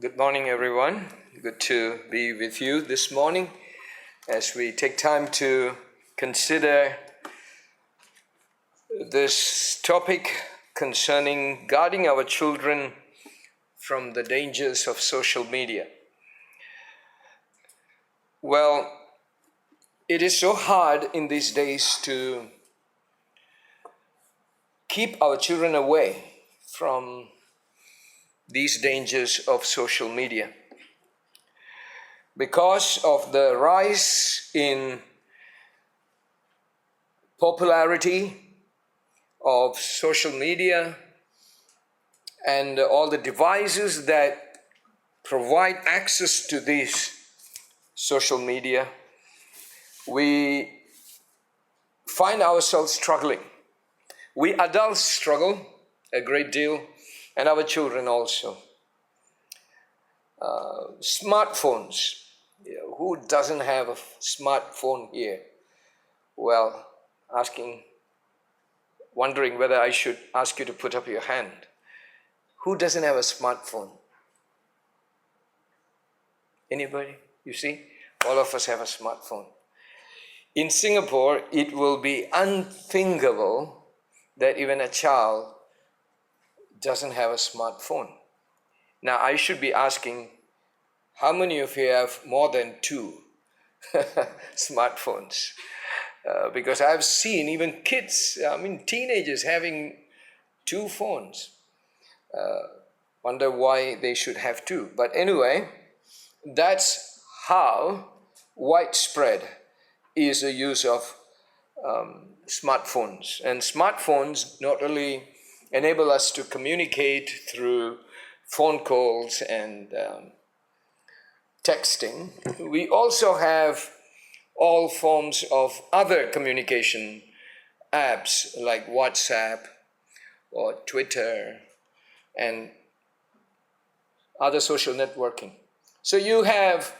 Good morning, everyone. Good to be with you this morning as we take time to consider this topic concerning guarding our children from the dangers of social media. Well, it is so hard in these days to keep our children away from these dangers of social media. Because of the rise in popularity of social media and all the devices that provide access to these social media, we find ourselves struggling. We adults struggle a great deal, and our children also. Smartphones. Who doesn't have a smartphone here? Well, wondering whether I should ask you to put up your hand. Who doesn't have a smartphone? Anybody? You see? All of us have a smartphone. In Singapore, it will be unthinkable that even a child doesn't have a smartphone. Now, I should be asking, how many of you have more than 2 smartphones? Because I've seen even kids, teenagers having 2 phones. Wonder why they should have 2. But anyway, that's how widespread is the use of smartphones. And smartphones not only enable us to communicate through phone calls and texting, we also have all forms of other communication apps like WhatsApp or Twitter and other social networking. So you have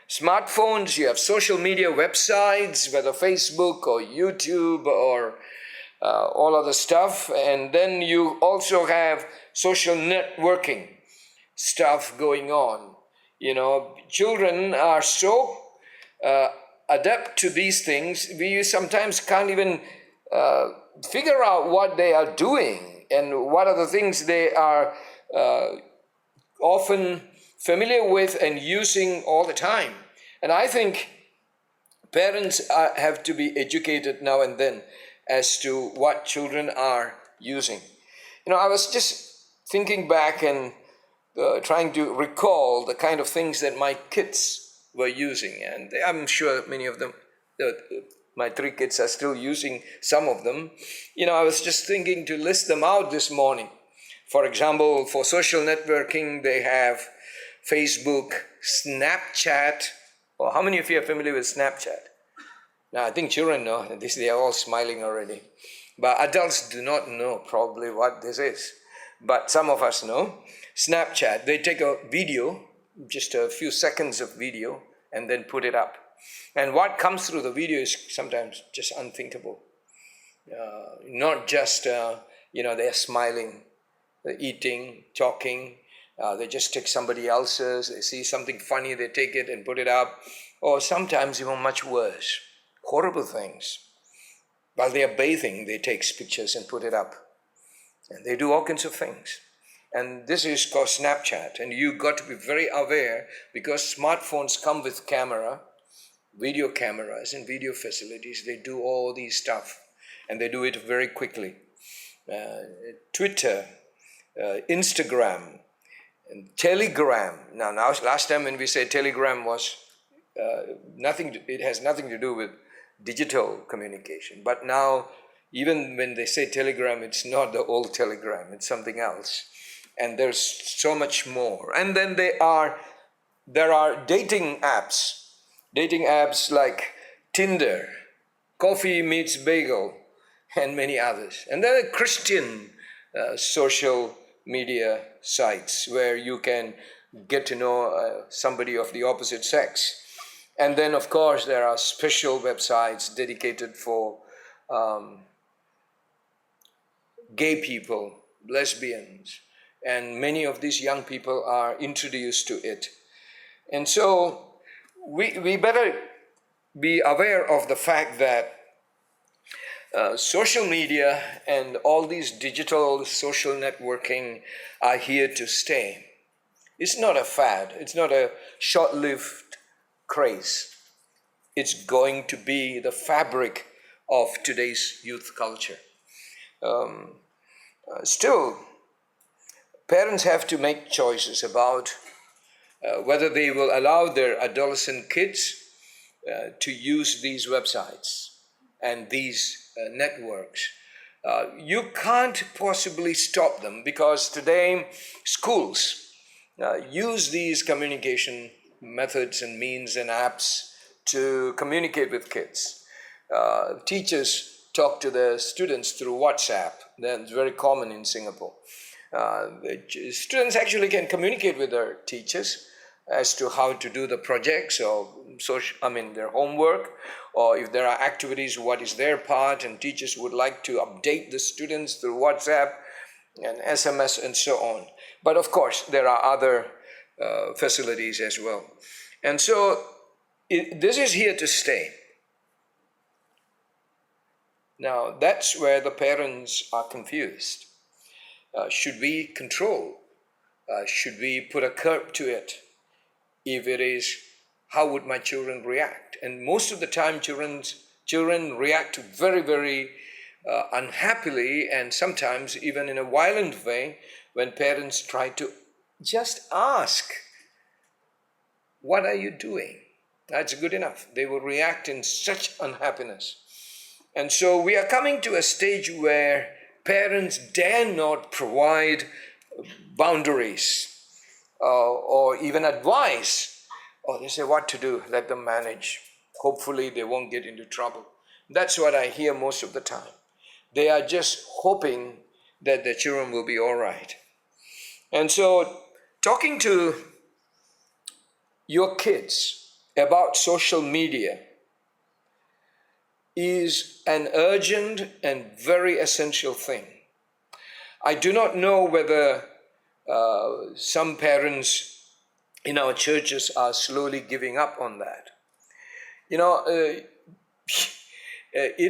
smartphones, you have social media websites, whether Facebook or YouTube or all other stuff, and then you also have social networking stuff going on. Children are so adept to these things, we sometimes can't even figure out what they are doing and what are the things they are often familiar with and using all the time. And I think parents have to be educated now and then as to what children are using. I was just thinking back and trying to recall the kind of things that my kids were using. And I'm sure many of them, my 3 kids are still using some of them. I was just thinking to list them out this morning. For example, for social networking, they have Facebook, Snapchat. Well, how many of you are familiar with Snapchat? Now, I think children know. They are all smiling already. But adults do not know probably what this is. But some of us know. Snapchat, they take a video, just a few seconds of video, and then put it up. And what comes through the video is sometimes just unthinkable. Not just, they're smiling, they're eating, talking. They just take somebody else's, they see something funny, they take it and put it up. Or sometimes even much worse, horrible things. While they are bathing, they take pictures and put it up. And they do all kinds of things. And this is called Snapchat. And you got to be very aware because smartphones come with camera, video cameras and video facilities. They do all these stuff. And they do it very quickly. Twitter, Instagram, and Telegram. Now, last time when we said Telegram was it has nothing to do with digital communication. But now, even when they say Telegram, it's not the old Telegram, it's something else. And there's so much more. And then there are dating apps like Tinder, Coffee Meets Bagel, and many others. And there are Christian social media sites where you can get to know somebody of the opposite sex. And then, of course, there are special websites dedicated for gay people, lesbians, and many of these young people are introduced to it. And so we better be aware of the fact that social media and all these digital social networking are here to stay. It's not a fad. It's not a short-lived craze. It's going to be the fabric of today's youth culture. Still, parents have to make choices about whether they will allow their adolescent kids to use these websites and these networks. You can't possibly stop them, because today schools use these communication methods and means and apps to communicate with kids. Teachers talk to their students through WhatsApp. That's very common in Singapore. Students actually can communicate with their teachers as to how to do the projects or their homework, or if there are activities, what is their part, and teachers would like to update the students through WhatsApp and SMS and so on. But of course, there are other facilities as well. And so this is here to stay. Now, that's where the parents are confused. Should we control? Should we put a curb to it? If it is, how would my children react? And most of the time, children react very, very unhappily, and sometimes even in a violent way, when parents try to just ask, what are you doing? That's good enough. They will react in such unhappiness. And so we are coming to a stage where parents dare not provide boundaries or even advice. Or they say what to do, let them manage. Hopefully they won't get into trouble. That's what I hear most of the time. They are just hoping that their children will be all right. And so talking to your kids about social media is an urgent and very essential thing. I do not know whether some parents in our churches are slowly giving up on that. It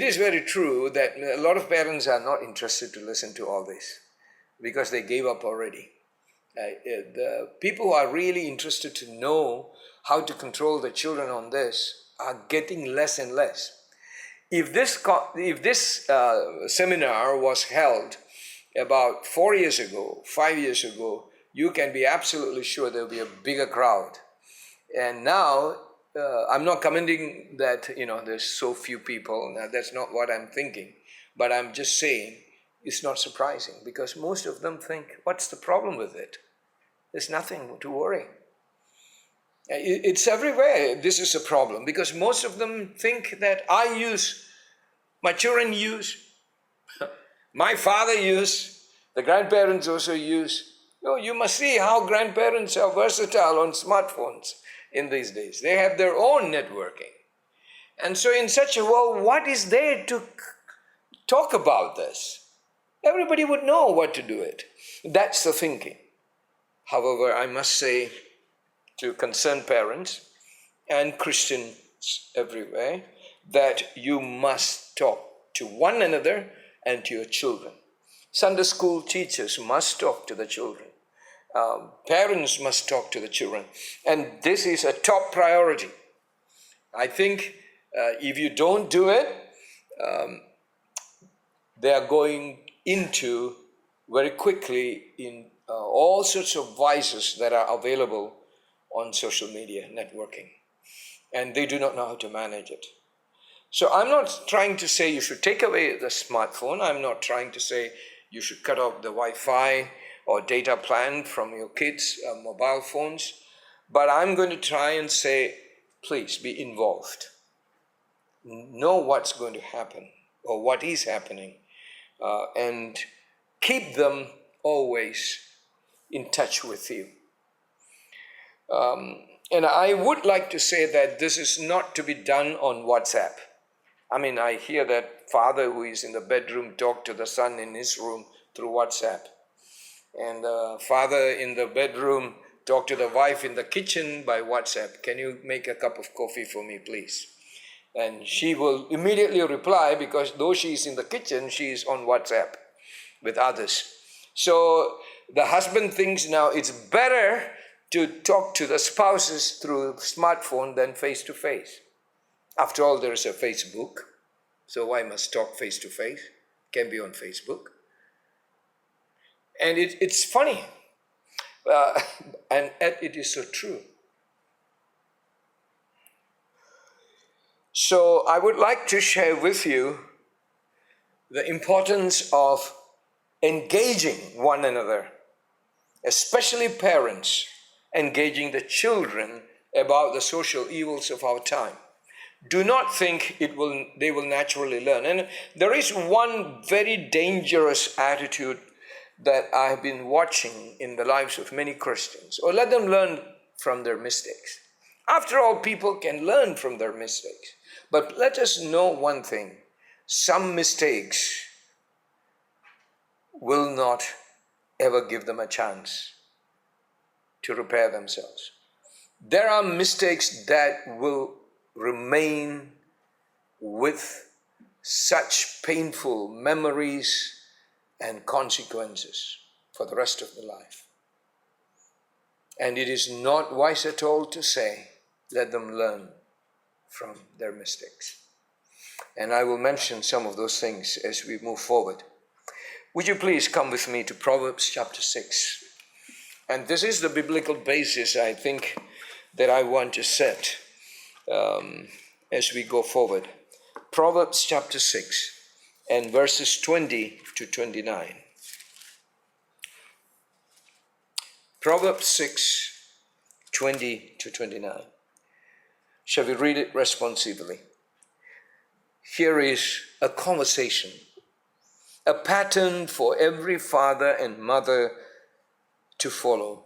is very true that a lot of parents are not interested to listen to all this because they gave up already. The people who are really interested to know how to control the children on this are getting less and less. If this seminar was held about 4 years ago, 5 years ago, you can be absolutely sure there will be a bigger crowd. And now, I'm not commenting that, there's so few people. Now, that's not what I'm thinking. But I'm just saying it's not surprising, because most of them think, what's the problem with it? There's nothing to worry. It's everywhere. This is a problem, because most of them think that my children use, my father used, the grandparents also use. You must see how grandparents are versatile on smartphones in these days. They have their own networking. And so in such a world, what is there to talk about this? Everybody would know what to do it. That's the thinking. However, I must say to concerned parents and Christians everywhere that you must talk to one another and to your children. Sunday school teachers must talk to the children. Parents must talk to the children. And this is a top priority. I think if you don't do it, they are going into very quickly in all sorts of vices that are available on social media networking. And they do not know how to manage it. So I'm not trying to say you should take away the smartphone. I'm not trying to say you should cut off the Wi-Fi or data plan from your kids' mobile phones. But I'm going to try and say, please be involved. Know what's going to happen or what is happening. And keep them always in touch with you. And I would like to say that this is not to be done on WhatsApp. I hear that father who is in the bedroom talk to the son in his room through WhatsApp. And the father in the bedroom talk to the wife in the kitchen by WhatsApp. Can you make a cup of coffee for me, please? And she will immediately reply, because though she is in the kitchen, she is on WhatsApp with others. So the husband thinks now it's better to talk to the spouses through smartphone than face to face. After all, there is a Facebook, so why must talk face to face? Can be on Facebook. And it's funny, and it is so true. So I would like to share with you the importance of engaging one another, especially parents engaging the children about the social evils of our time. Do not think they will naturally learn. And there is one very dangerous attitude that I have been watching in the lives of many Christians. Or let them learn from their mistakes. After all, people can learn from their mistakes. But let us know one thing. Some mistakes will not ever give them a chance to repair themselves. There are mistakes that will remain with such painful memories and consequences for the rest of the life. And it is not wise at all to say, let them learn from their mistakes. And I will mention some of those things as we move forward. Would you please come with me to Proverbs chapter 6? And this is the biblical basis, I think, that I want to set as we go forward. Proverbs chapter 6 and verses 20 to 29. Proverbs 6, 20 to 29. Shall we read it responsively? Here is a conversation, a pattern for every father and mother to follow,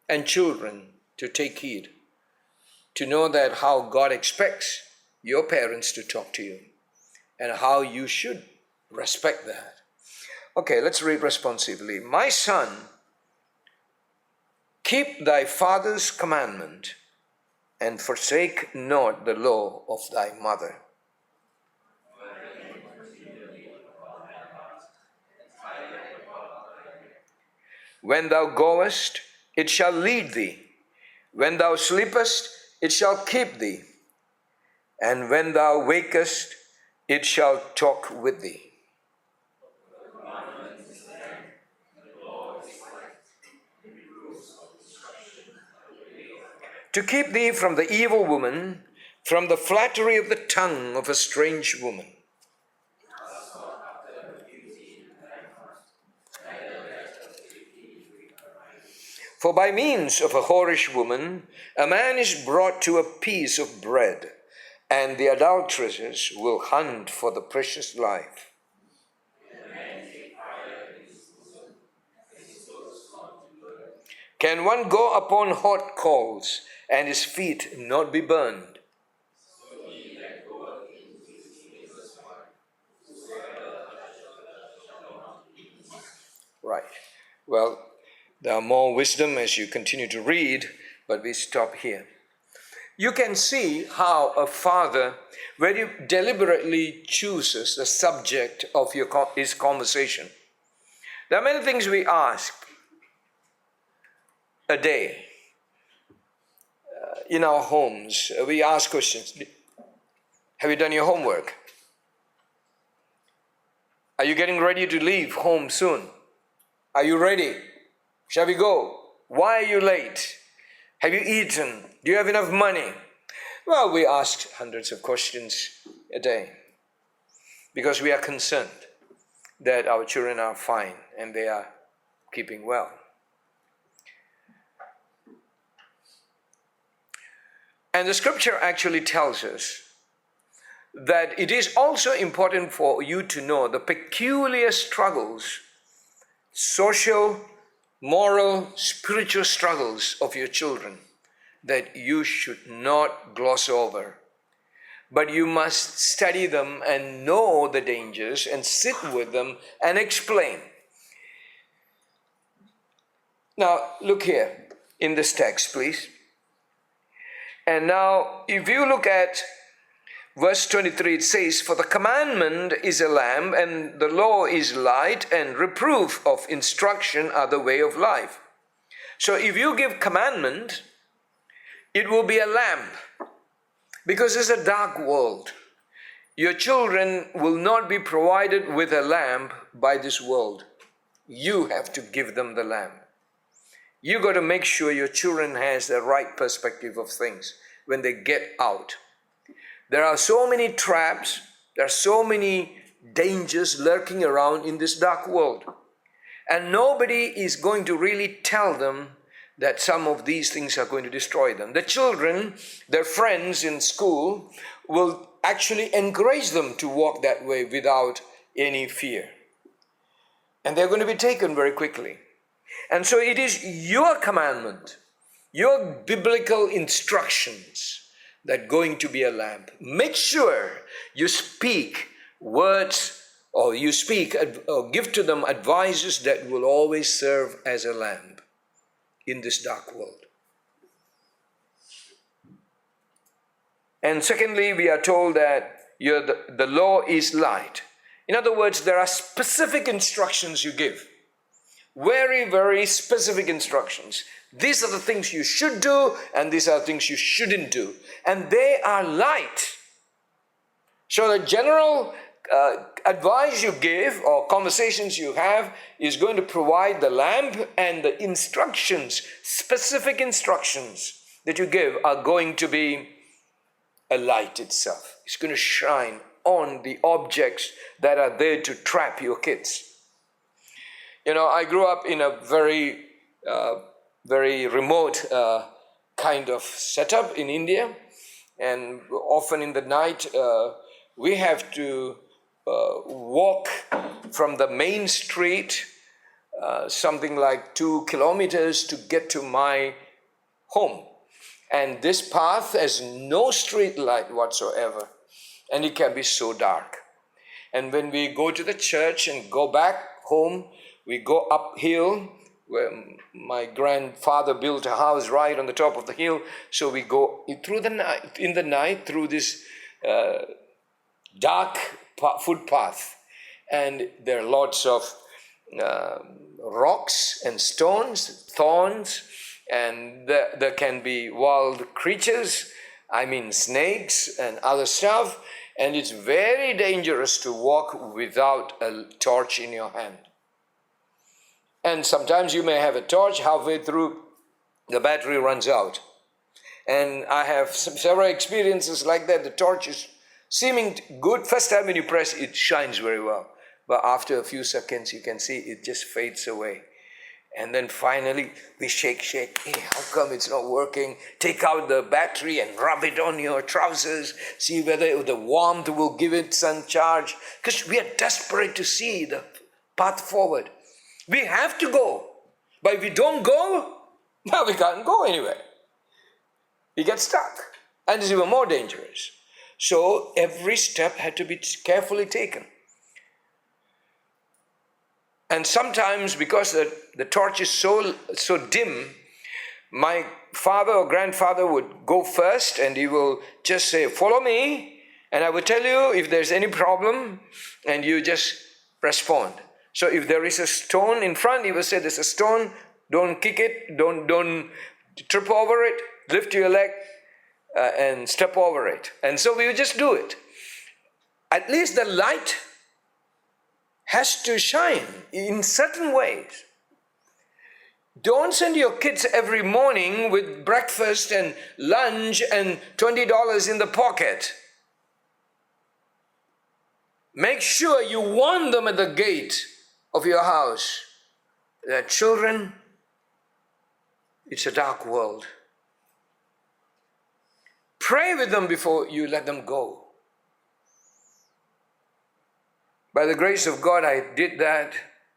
and children to take heed, to know that how God expects your parents to talk to you, and how you should respect that. Okay, let's read responsively. My son, keep thy father's commandment, and forsake not the law of thy mother. When thou goest, it shall lead thee. When thou sleepest, it shall keep thee. And when thou wakest, it shall talk with thee. To keep thee from the evil woman, from the flattery of the tongue of a strange woman. For by means of a whorish woman, a man is brought to a piece of bread, and the adulteresses will hunt for the precious life. Can one go upon hot coals, and his feet not be burned? Right. Well, there are more wisdom as you continue to read, but we stop here. You can see how a father very deliberately chooses the subject of his conversation. There are many things we ask a day in our homes. We ask questions. Have you done your homework? Are you getting ready to leave home soon? Are you ready? Shall we go? Why are you late? Have you eaten? Do you have enough money? Well, we ask hundreds of questions a day because we are concerned that our children are fine and they are keeping well. And the scripture actually tells us that it is also important for you to know the peculiar struggles, social, moral, spiritual struggles of your children that you should not gloss over. But you must study them and know the dangers and sit with them and explain. Now, look here in this text, please. And now, if you look at verse 23, it says, "For the commandment is a lamp, and the law is light, and reproof of instruction are the way of life." So if you give commandment, it will be a lamp, because it's a dark world. Your children will not be provided with a lamp by this world. You have to give them the lamp. You got to make sure your children has the right perspective of things when they get out. There are so many traps, there are so many dangers lurking around in this dark world. And nobody is going to really tell them that some of these things are going to destroy them. The children, their friends in school, will actually encourage them to walk that way without any fear. And they're going to be taken very quickly. And so it is your commandment, your biblical instructions that are going to be a lamp. Make sure you speak words, or you speak or give to them advices that will always serve as a lamp in this dark world. And secondly, we are told that the law is light. In other words, there are specific instructions you give. Very, very specific instructions. These are the things you should do, and these are the things you shouldn't do. And they are light. So the general advice you give or conversations you have is going to provide the lamp, and the instructions, specific instructions that you give are going to be a light itself. It's going to shine on the objects that are there to trap your kids. You know, I grew up in a very remote kind of setup in India, and often in the night we have to walk from the main street something like 2 kilometers to get to my home. And this path has no street light whatsoever, and it can be so dark. And when we go to the church and go back home, we go uphill, where my grandfather built a house right on the top of the hill. So we go through the night, in the night, through this dark footpath, and there are lots of rocks and stones, thorns, and there can be wild creatures, snakes and other stuff, and it's very dangerous to walk without a torch in your hand. And sometimes you may have a torch, halfway through the battery runs out. And I have several experiences like that. The torch is seeming good. First time when you press, it shines very well. But after a few seconds, you can see it just fades away. And then finally, we shake. Hey, how come it's not working? Take out the battery and rub it on your trousers. See whether the warmth will give it some charge. Because we are desperate to see the path forward. We have to go. But if we don't go, well, we can't go anywhere. We get stuck. And it's even more dangerous. So every step had to be carefully taken. And sometimes, because the torch is so dim, my father or grandfather would go first, and he will just say, "Follow me," and I will tell you if there's any problem, and you just respond. So if there is a stone in front, he will say, "There's a stone, don't kick it, don't trip over it, lift your leg and step over it." And so we will just do it. At least the light has to shine in certain ways. Don't send your kids every morning with breakfast and lunch and $20 in the pocket. Make sure you warn them at the gate of your house that, children, it's a dark world. Pray with them before you let them go. By the grace of God, I did that.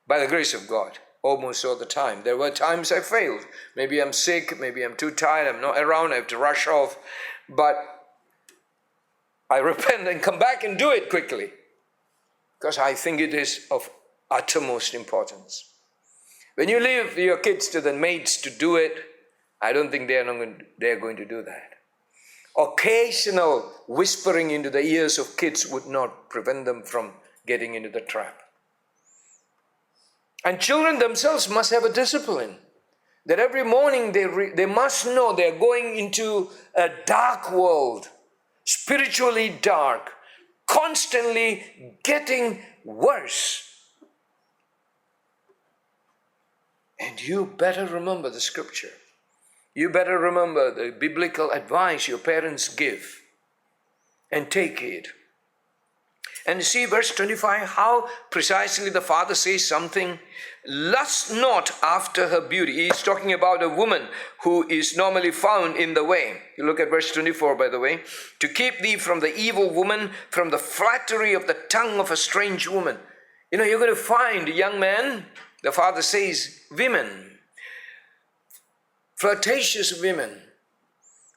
By the grace of God, almost all the time. There were times I failed. Maybe I'm sick, maybe I'm too tired, I'm not around, I have to rush off. But I repent and come back and do it quickly, because I think it is of uttermost importance. When you leave your kids to the maids to do it, I don't think they're going to do that. Occasional whispering into the ears of kids would not prevent them from getting into the trap. And children themselves must have a discipline that every morning they must know they're going into a dark world, spiritually dark, constantly getting worse. And you better remember the scripture. You better remember the biblical advice your parents give and take it. And you see verse 25, how precisely the father says something. Lust not after her beauty. He's talking about a woman who is normally found in the way. You look at verse 24, by the way. To keep thee from the evil woman, from the flattery of the tongue of a strange woman. You know, you're going to find, young man, the father says, women, flirtatious women,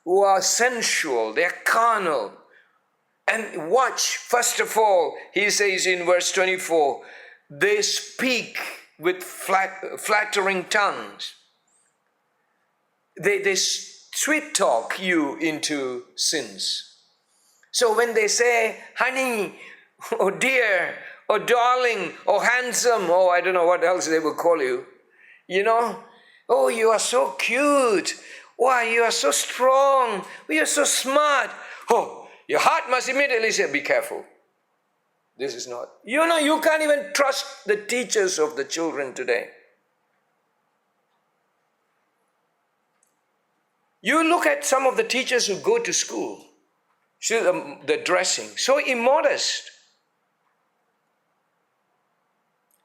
who are sensual, they're carnal. And watch, first of all, he says in verse 24, they speak with flattering tongues. They sweet talk you into sins. So when they say, honey, or dear, or darling, or handsome, or I don't know what else they will call you, you know, oh, you are so cute. Why, you are so strong. You are so smart. Oh, your heart must immediately say, be careful. This is not. You know, you can't even trust the teachers of the children today. You look at some of the teachers who go to school. See the dressing, so immodest.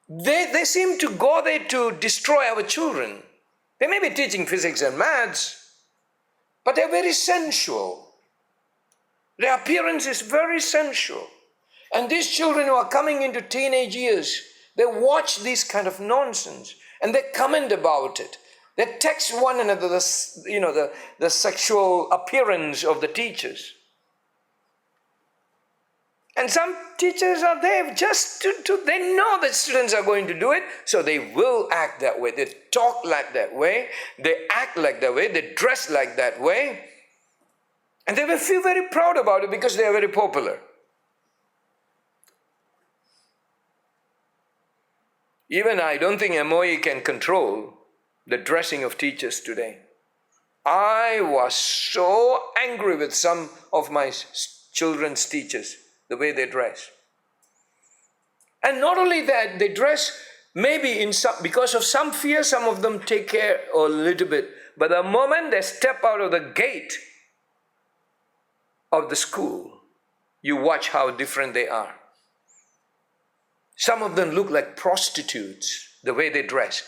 They seem to go there to destroy our children. They may be teaching physics and maths, but they're very sensual. Their appearance is very sensual. And these children who are coming into teenage years, they watch this kind of nonsense and they comment about it. They text one another, the sexual appearance of the teachers. And some teachers are there just they know that students are going to do it, so they will act that way. They talk like that way. They act like that way. They dress like that way. And they will feel very proud about it because they are very popular. Even I don't think MOE can control the dressing of teachers today. I was so angry with some of my children's teachers, the way they dress. And not only that, they dress maybe because of some fear, some of them take care a little bit. But the moment they step out of the gate of the school, you watch how different they are. Some of them look like prostitutes, the way they dress.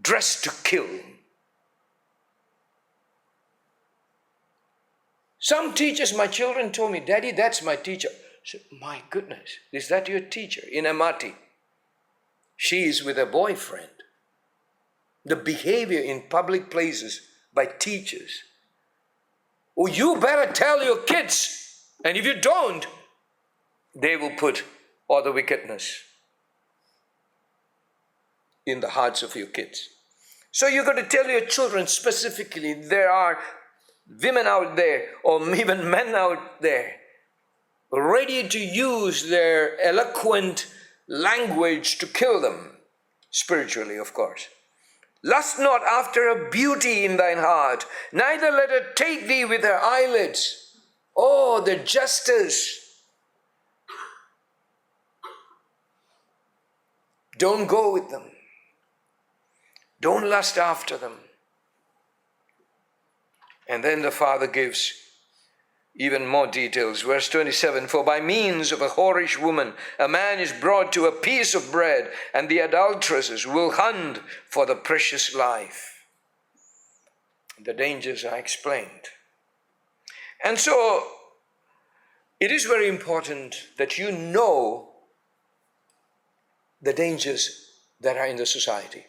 Dressed to kill. Some teachers, my children told me, Daddy, that's my teacher. I said, my goodness, is that your teacher in MRT? She is with a boyfriend. The behavior in public places by teachers. Oh, you better tell your kids. And if you don't, they will put all the wickedness in the hearts of your kids. So you've got to tell your children specifically, there are women out there, or even men out there, ready to use their eloquent language to kill them, spiritually, of course. Lust not after a beauty in thine heart, neither let her take thee with her eyelids. Oh, the jesters. Don't go with them. Don't lust after them. And then the father gives even more details. Verse 27, for by means of a whorish woman, a man is brought to a piece of bread, and the adulteresses will hunt for the precious life. The dangers are explained. And so, it is very important that you know the dangers that are in the society.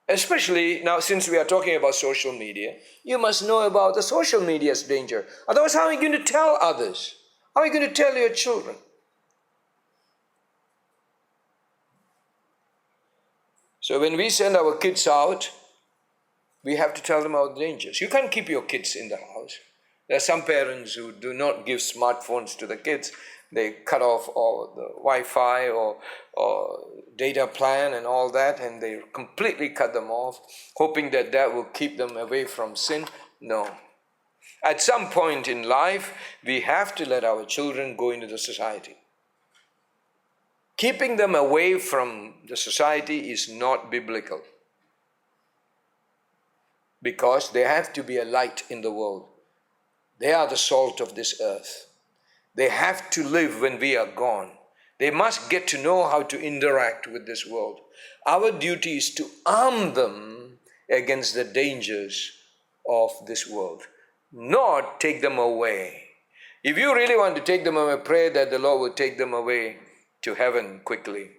Especially now, since we are talking about social media, you must know about the social media's danger. Otherwise, how are you going to tell others? How are you going to tell your children? So when we send our kids out, we have to tell them about the dangers. You can't keep your kids in the house. There are some parents who do not give smartphones to the kids. They cut off all the Wi-Fi or data plan and all that, and they completely cut them off, hoping that that will keep them away from sin. No. At some point in life, we have to let our children go into the society. Keeping them away from the society is not biblical, because they have to be a light in the world. They are the salt of this earth. They have to live when we are gone. They must get to know how to interact with this world. Our duty is to arm them against the dangers of this world, not take them away. If you really want to take them away, pray that the Lord will take them away to heaven quickly.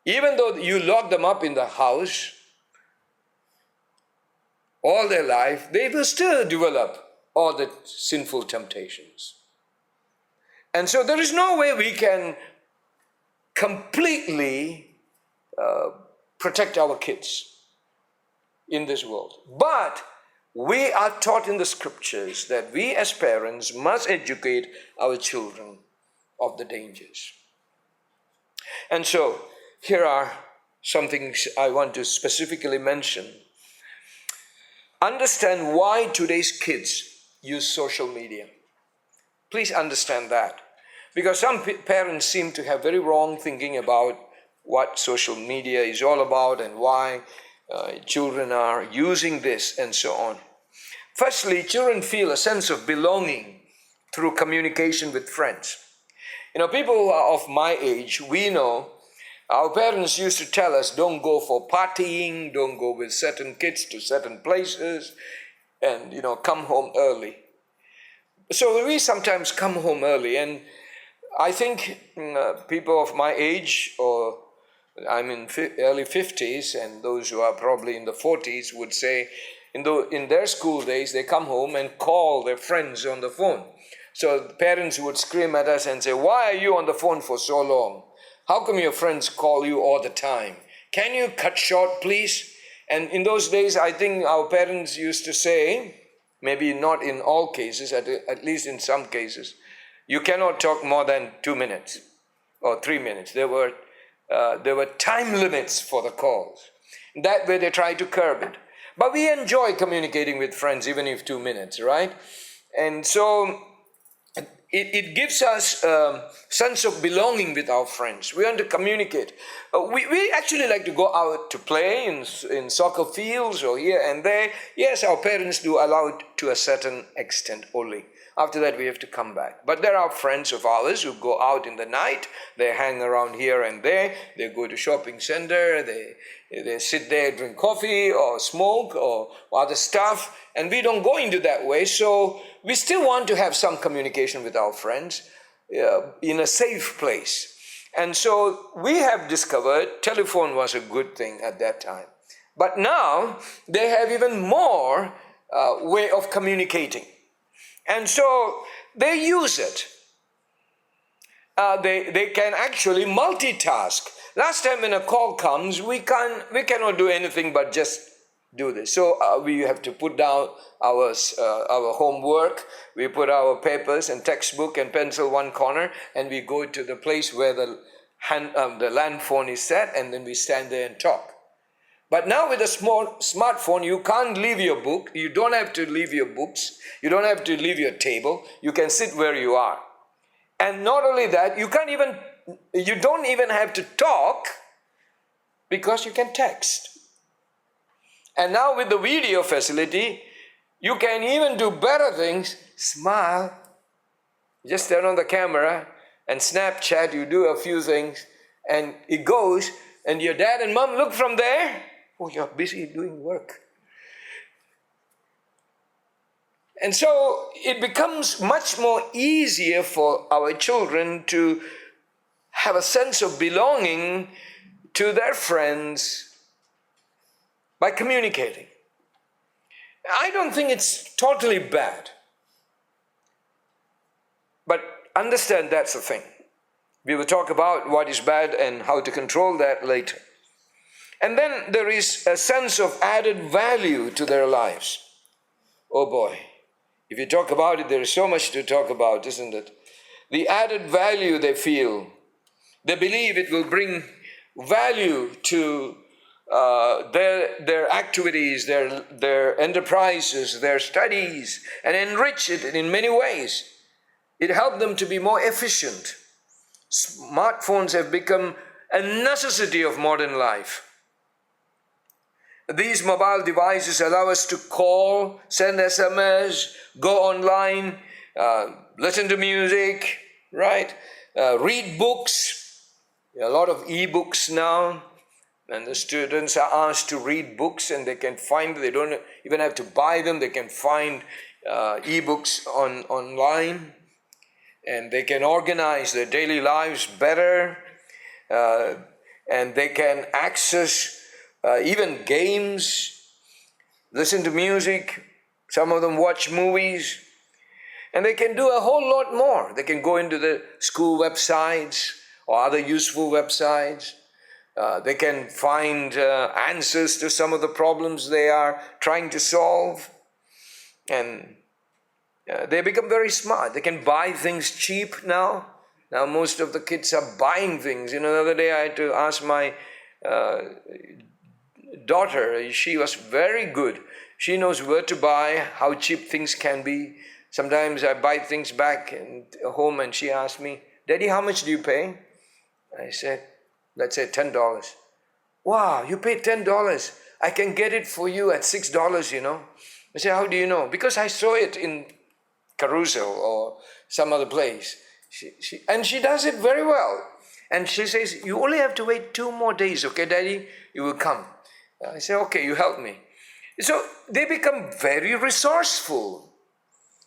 Even though you lock them up in the house all their life, they will still develop all the sinful temptations. And so there is no way we can completely protect our kids in this world. But we are taught in the scriptures that we as parents must educate our children of the dangers. And so here are some things I want to specifically mention. Understand why today's kids use social media. Please understand that. Because some parents seem to have very wrong thinking about what social media is all about and why children are using this and so on. Firstly, children feel a sense of belonging through communication with friends. People who are of my age, we know our parents used to tell us, don't go for partying, don't go with certain kids to certain places, and, come home early. So we sometimes come home early, and I think people of my age, or I'm in early 50s, and those who are probably in the 40s would say, in their school days, they come home and call their friends on the phone. So the parents would scream at us and say, why are you on the phone for so long? How come your friends call you all the time? Can you cut short, please? And in those days, I think our parents used to say, maybe not in all cases, at least in some cases, you cannot talk more than 2 minutes or 3 minutes. There were time limits for the calls. That way they try to curb it. But we enjoy communicating with friends, even if 2 minutes, right? And so it gives us a sense of belonging with our friends. We want to communicate. We actually like to go out to play in soccer fields or here and there. Yes, our parents do allow it to a certain extent only. After that, we have to come back. But there are friends of ours who go out in the night. They hang around here and there. They go to shopping center. They sit there, drink coffee or smoke or other stuff. And we don't go into that way. So we still want to have some communication with our friends in a safe place. And so we have discovered telephone was a good thing at that time. But now they have even more way of communicating. And so they use it. They can actually multitask. Last time when a call comes, we cannot do anything but just do this. So we have to put down our homework. We put our papers and textbook and pencil one corner, and we go to the place where the land phone is set, and then we stand there and talk. But now with a small smartphone, you can't leave your book. You don't have to leave your books. You don't have to leave your table. You can sit where you are. And not only that, you don't even have to talk because you can text. And now with the video facility, you can even do better things. Smile. Just turn on the camera and Snapchat. You do a few things and it goes. And your dad and mom look from there. Oh, you're busy doing work. And so it becomes much more easier for our children to have a sense of belonging to their friends by communicating. I don't think it's totally bad. But understand that's the thing. We will talk about what is bad and how to control that later. And then there is a sense of added value to their lives. Oh boy, if you talk about it, there is so much to talk about, isn't it? The added value they feel. They believe it will bring value to their activities, their enterprises, their studies, and enrich it in many ways. It helped them to be more efficient. Smartphones have become a necessity of modern life. These mobile devices allow us to call, send SMS, go online, listen to music, right? Read books. There are a lot of e-books now, and the students are asked to read books, and they can find, they don't even have to buy them, they can find e-books online, and they can organize their daily lives better, and they can access even games, listen to music, some of them watch movies, and they can do a whole lot more. They can go into the school websites or other useful websites. They can find answers to some of the problems they are trying to solve. And they become very smart. They can buy things cheap now. Now most of the kids are buying things. The other day I had to ask my daughter. She was very good. She knows where to buy, how cheap things can be. Sometimes I buy things back home and she asked me, "Daddy, how much do you pay?" I said, let's say $10. "Wow, you paid $10. I can get it for you at $6, I said, "How do you know?" "Because I saw it in Carousel or some other place." She does it very well. And she says, "You only have to wait 2 more days, okay, Daddy? You will come." I say, "Okay, you help me." So they become very resourceful,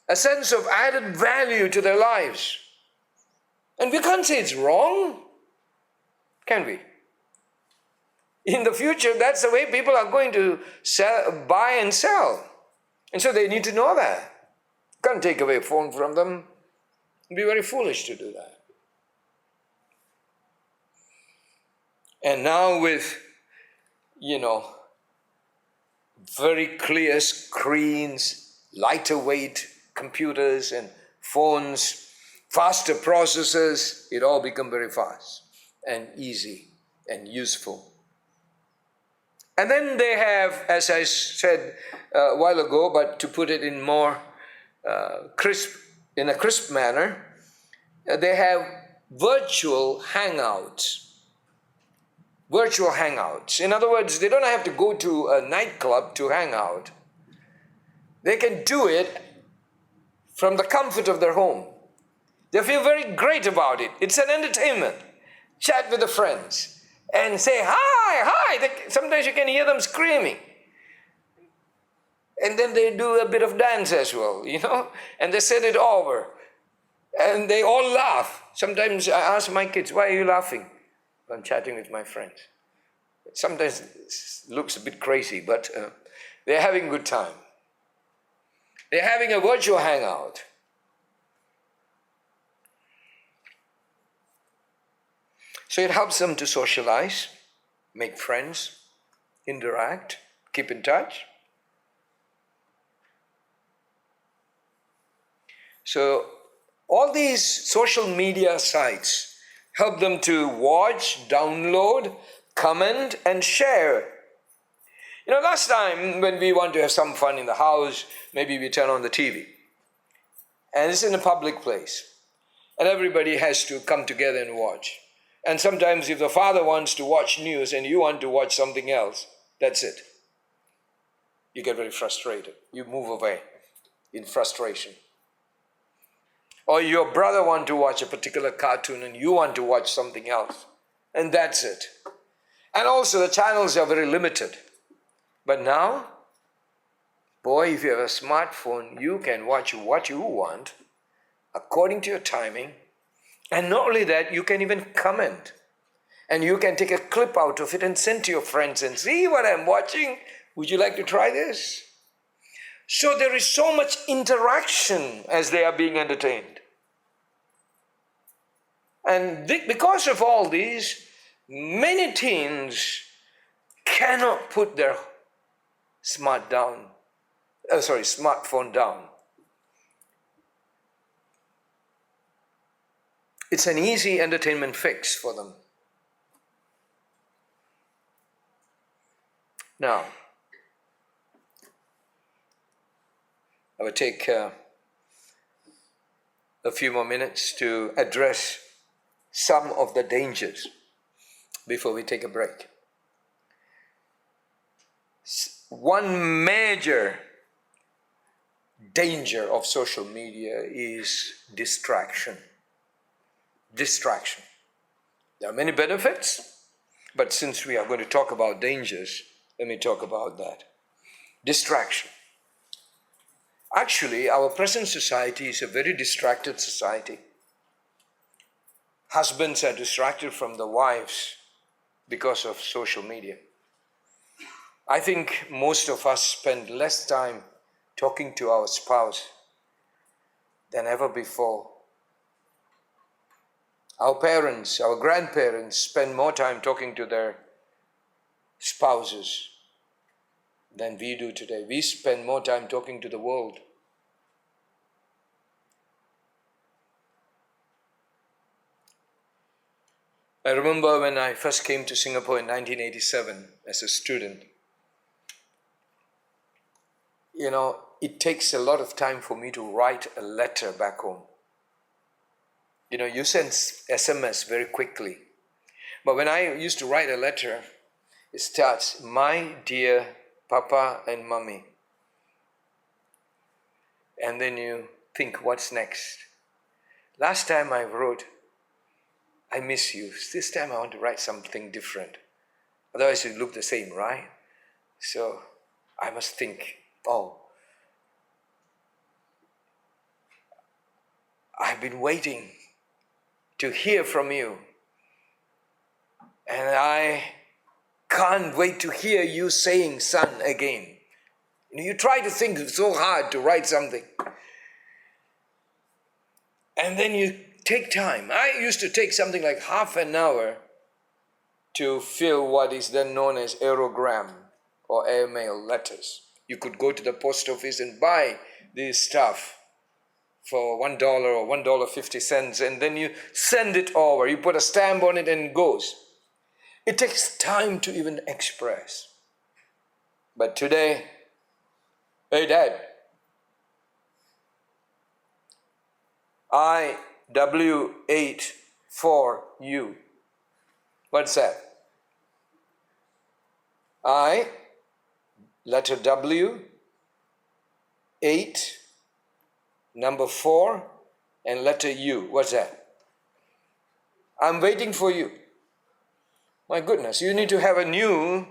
a sense of added value to their lives. And we can't say it's wrong, can we? In the future, that's the way people are going to buy and sell. And so they need to know that. Can't take away a phone from them. It'd be very foolish to do that. And now with, very clear screens, lighter weight computers and phones, faster processors, it all become very fast and easy and useful. And then they have, as I said a while ago, but to put it in more in a crisp manner, they have virtual hangouts. Virtual hangouts. In other words, they don't have to go to a nightclub to hang out. They can do it from the comfort of their home. They feel very great about it. It's an entertainment. Chat with the friends and say hi. Sometimes you can hear them screaming. And then they do a bit of dance as well, and they send it over. And they all laugh. Sometimes I ask my kids, "Why are you laughing?" I'm chatting with my friends. Sometimes it looks a bit crazy, but they're having a good time. They're having a virtual hangout. So it helps them to socialize, make friends, interact, keep in touch. So all these social media sites help them to watch, download, comment, and share. Last time when we want to have some fun in the house, maybe we turn on the TV. And it's in a public place. And everybody has to come together and watch. And sometimes if the father wants to watch news and you want to watch something else, that's it. You get very frustrated. You move away in frustration. Or your brother wants to watch a particular cartoon and you want to watch something else. And that's it. And also the channels are very limited. But now, boy, if you have a smartphone, you can watch what you want according to your timing. And not only that, you can even comment. And you can take a clip out of it and send to your friends and see what I'm watching. Would you like to try this? So there is so much interaction as they are being entertained. And because of all these, many teens cannot put their smartphone down. It's an easy entertainment fix for them. Now, I will take a few more minutes to address some of the dangers before we take a break. One major danger of social media is distraction. Distraction. There are many benefits, but since we are going to talk about dangers, let me talk about that. Distraction. Actually, our present society is a very distracted society. Husbands are distracted from the wives because of social media. I think most of us spend less time talking to our spouse than ever before. Our parents, our grandparents spend more time talking to their spouses than we do today. We spend more time talking to the world. I remember when I first came to Singapore in 1987 as a student. It takes a lot of time for me to write a letter back home. You send SMS very quickly. But when I used to write a letter, it starts, "My dear Papa and Mommy." And then you think, what's next? Last time I wrote, "I miss you." This time I want to write something different. Otherwise it look the same, right? So I must think, I've been waiting to hear from you. And I can't wait to hear you saying "son" again. You try to think so hard to write something. And then you take time. I used to take something like half an hour to fill what is then known as aerogram or airmail letters. You could go to the post office and buy this stuff for $1 or $1.50, and then you send it over. You put a stamp on it and it goes. It takes time to even express. But today, "Hey Dad, I W8 for you." What's that? I, letter W, 8, number 4, and letter U. What's that? I'm waiting for you. My goodness, you need to have a new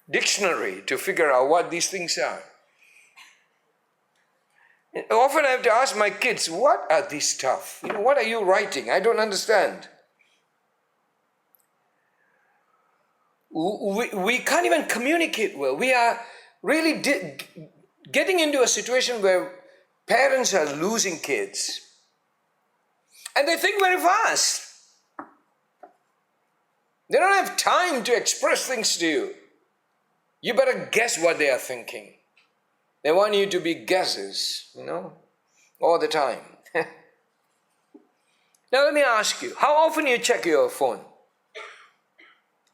dictionary to figure out what these things are. And often I have to ask my kids, what are these stuff? What are you writing? I don't understand. We can't even communicate well. We are really getting into a situation where parents are losing kids. And they think very fast. They don't have time to express things to you. You better guess what they are thinking. They want you to be guesses, all the time. Now let me ask you, how often you check your phone?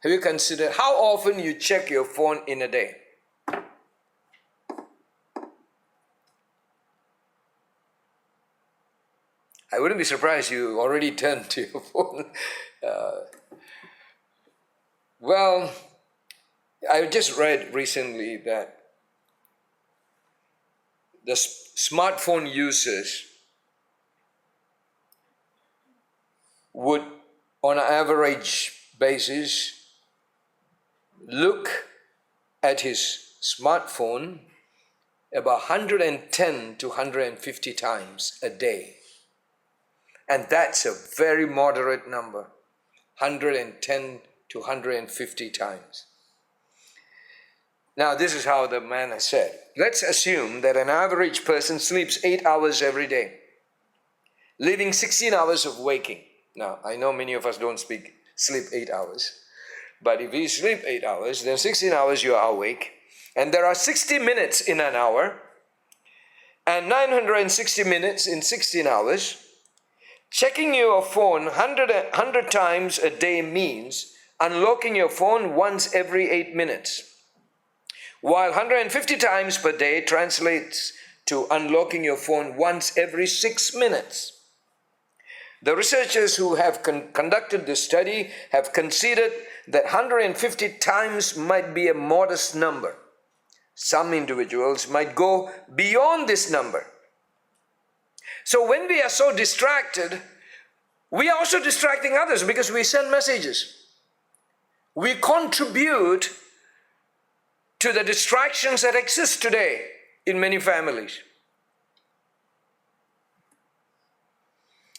Have you considered how often you check your phone in a day? I wouldn't be surprised you already turned to your phone. Well, I just read recently that the smartphone users would, on an average basis, look at his smartphone about 110 to 150 times a day. And that's a very moderate number, 110 to 150 times. Now, this is how the man has said. Let's assume that an average person sleeps 8 hours every day, leaving 16 hours of waking. Now, I know many of us don't sleep 8 hours, But if you sleep 8 hours, then 16 hours you are awake. And there are 60 minutes in an hour and 960 minutes in 16 hours. Checking your phone 100 times a day means unlocking your phone once every 8 minutes, while 150 times per day translates to unlocking your phone once every 6 minutes. The researchers who have conducted this study have considered that 150 times might be a modest number. Some individuals might go beyond this number. So when we are so distracted, we are also distracting others because we send messages. We contribute to the distractions that exist today in many families.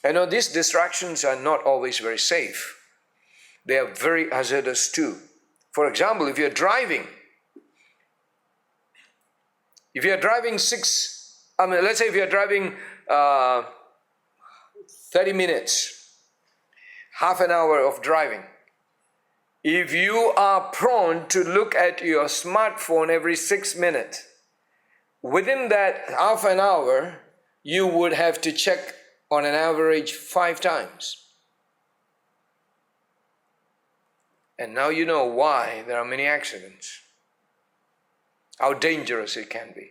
I know these distractions are not always very safe. They are very hazardous too. For example, if you're driving let's say if you're driving 30 minutes, half an hour of driving, if you are prone to look at your smartphone every 6 minutes, within that half an hour, you would have to check on an average 5 times. And now you know why there are many accidents, how dangerous it can be.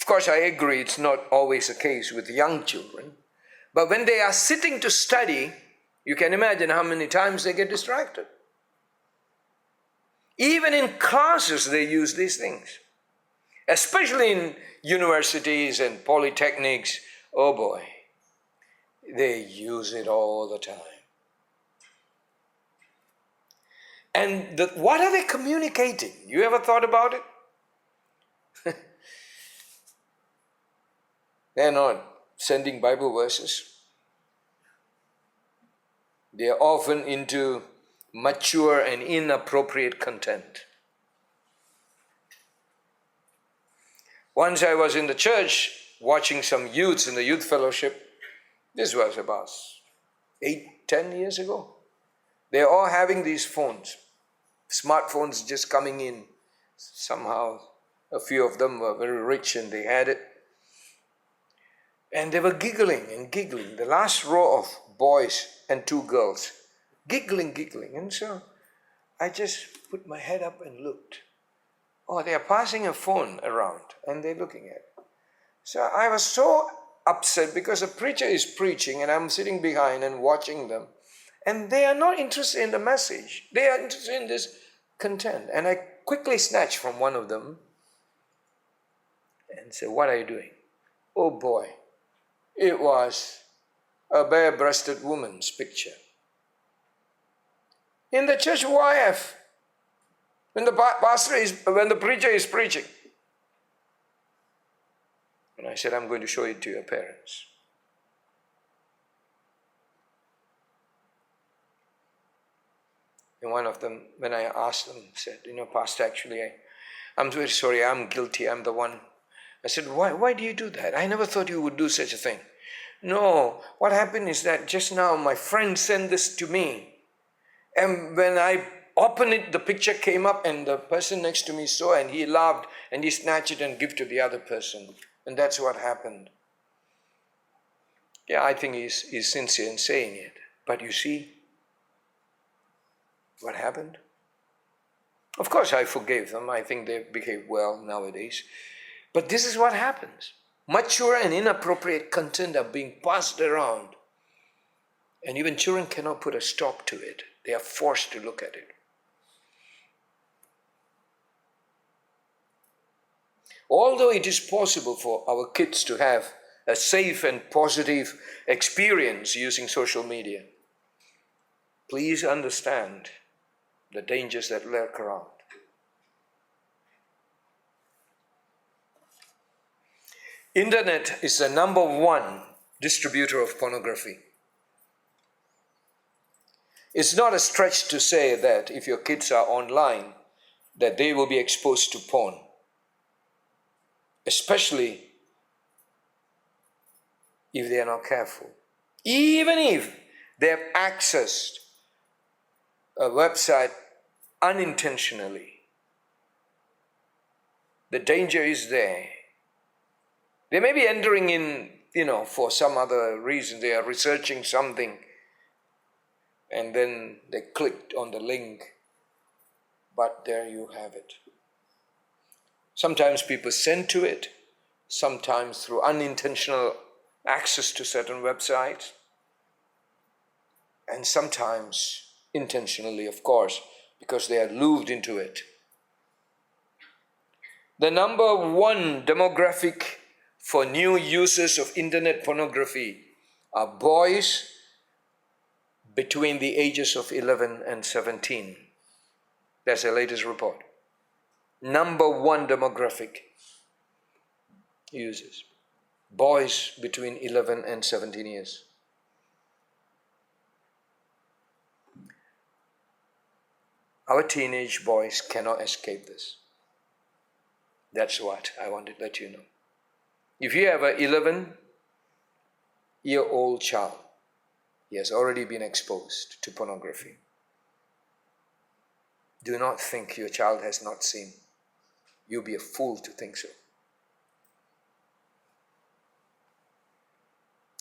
Of course, I agree it's not always the case with young children, but when they are sitting to study, you can imagine how many times they get distracted. Even in classes, they use these things. Especially in universities and polytechnics, oh boy, they use it all the time. And what are they communicating? You ever thought about it? They're not sending Bible verses. They are often into mature and inappropriate content. Once I was in the church watching some youths in the youth fellowship. This was about 8-10 years ago. They're all having these phones, smartphones just coming in. Somehow a few of them were very rich and they had it. And they were giggling and giggling. The last row of boys and 2 girls, giggling. And so I just put my head up and looked. Oh, they are passing a phone around and they're looking at it. So I was so upset because the preacher is preaching and I'm sitting behind and watching them. And they are not interested in the message. They are interested in this content. And I quickly snatched from one of them and said, "What are you doing?" Oh boy, it was a bare-breasted woman's picture. In the church YF, when the preacher is preaching. And I said, "I'm going to show it to your parents." And one of them, when I asked them, said, "Pastor, actually, I'm very sorry, I'm guilty, I'm the one." I said, why do you do that? I never thought you would do such a thing. "No, what happened is that just now my friend sent this to me. And when I opened it, the picture came up and the person next to me saw and he laughed and he snatched it and gave to the other person. And that's what happened." Yeah, I think he's sincere in saying it. But you see what happened? Of course, I forgave them. I think they behave well nowadays. But this is what happens. Mature and inappropriate content are being passed around. And even children cannot put a stop to it. They are forced to look at it. Although it is possible for our kids to have a safe and positive experience using social media, please understand the dangers that lurk around. Internet is the number 1 distributor of pornography. It's not a stretch to say that if your kids are online, that they will be exposed to porn. Especially if they are not careful. Even if They have accessed a website unintentionally. The danger is there. They may be entering in, for some other reason. They are researching something and then they clicked on the link. But there you have it. Sometimes people send to it, sometimes through unintentional access to certain websites, and sometimes intentionally, of course, because they are lured into it. The number one demographic for new users of internet pornography are boys between the ages of 11 and 17. That's the latest report. Number one demographic users. Boys between 11 and 17 years. Our teenage boys cannot escape this. That's what I wanted to let you know. If you have an 11-year-old child, he has already been exposed to pornography. Do not think your child has not seen. You'll be a fool to think so.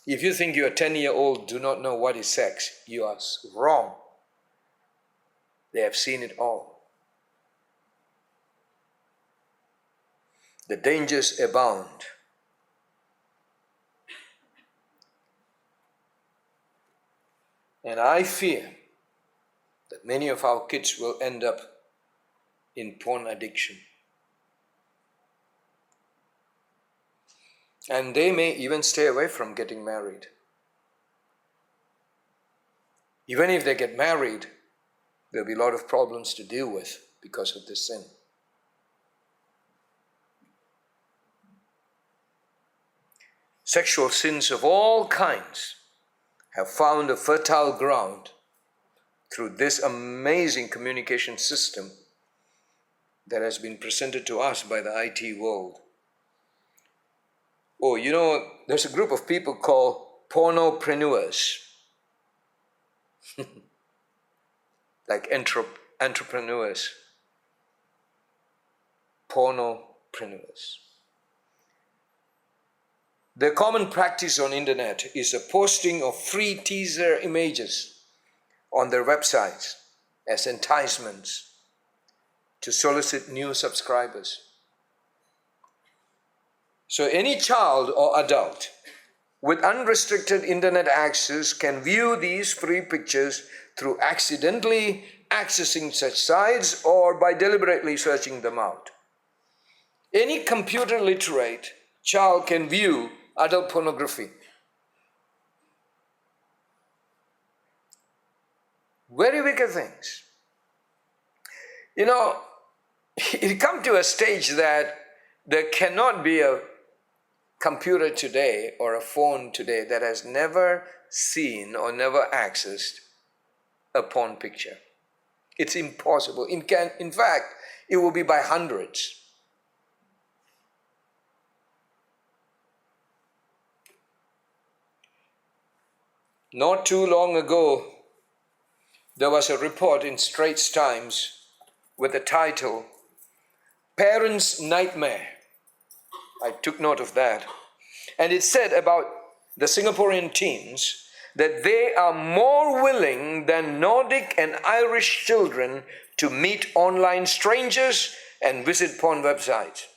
If you think your 10-year-old do not know what is sex, you are wrong. They have seen it all. The dangers abound. And I fear that many of our kids will end up in porn addiction. And they may even stay away from getting married. Even if they get married, there'll be a lot of problems to deal with because of this sin. Sexual sins of all kinds have found a fertile ground through this amazing communication system that has been presented to us by the IT world. Oh, there's a group of people called pornopreneurs. Like entrepreneurs. Pornopreneurs. The common practice on internet is the posting of free teaser images on their websites as enticements to solicit new subscribers. So any child or adult with unrestricted internet access can view these free pictures through accidentally accessing such sites or by deliberately searching them out. Any computer literate child can view adult pornography. Very wicked things. It comes to a stage that there cannot be a computer today or a phone today that has never seen or never accessed a porn picture. It's impossible. In fact, it will be by hundreds. Not too long ago, there was a report in Straits Times with the title, Parents' Nightmare. I took note of that. And it said about the Singaporean teens that they are more willing than Nordic and Irish children to meet online strangers and visit porn websites.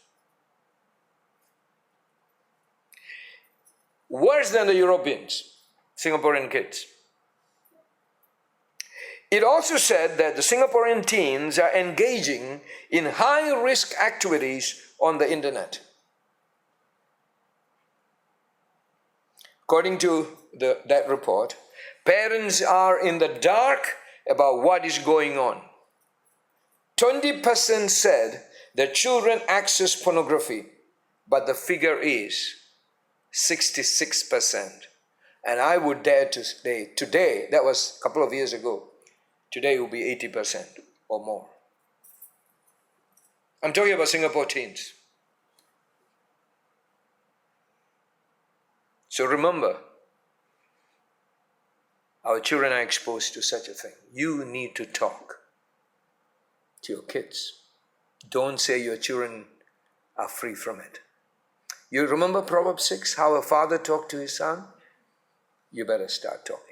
Worse than the Europeans, Singaporean kids. It also said that the Singaporean teens are engaging in high-risk activities on the internet. According to that report, parents are in the dark about what is going on. 20% said that children access pornography, but the figure is 66%. And I would dare to say today, that was a couple of years ago, today it will be 80% or more. I'm talking about Singapore teens. So remember, our children are exposed to such a thing. You need to talk to your kids. Don't say your children are free from it. You remember Proverbs 6, how a father talked to his son? You better start talking.